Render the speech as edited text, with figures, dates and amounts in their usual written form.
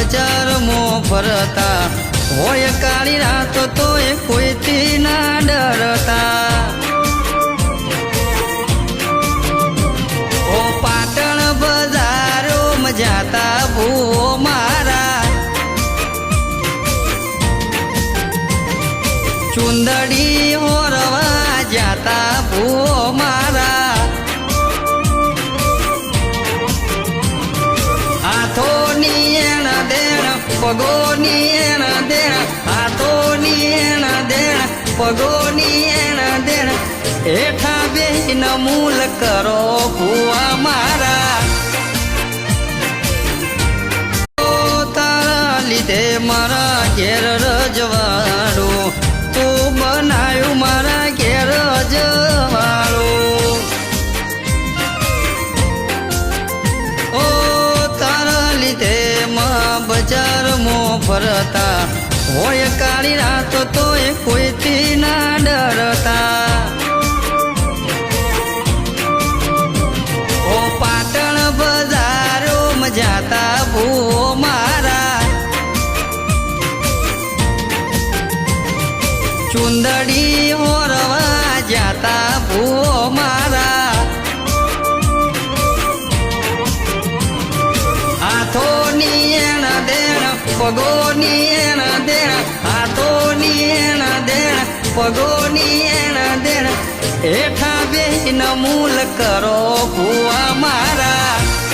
બજારમાં ફરતા હોય કાળી રાત તો એ કોઈથી ના ડરતા ઓ પાટણ બજારોમાં જાતા ભૂવો મારા ચુંદડી હોરવા જાતા ભૂવો મારા હાથોની એણ દેણ પગોની એણ દેણ હાથોની એણ દેણ પગોની એણ દેણ હેઠા બેન મૂલ કરો ભૂવા મારા તારા લીધે મારા ઘેર રજવાડું તું બનાયું મારા ઘેર રજવાડું ઓ તારા લીધે બજારમાં ફરતા હોય કાળી રાત તો એ કોઈથી ના ડરતા ઓ પાટણ બજારોમાં જાતા ભૂવો મારા ચુંદડી હોરવા જાતા ભૂવો મારા હાથોની એણ દેણ પગોની એણ દેણ હાથોની એણ દેણ પગોની એણ દેણ હેઠા બેન મૂલ કરો ભૂવા મારા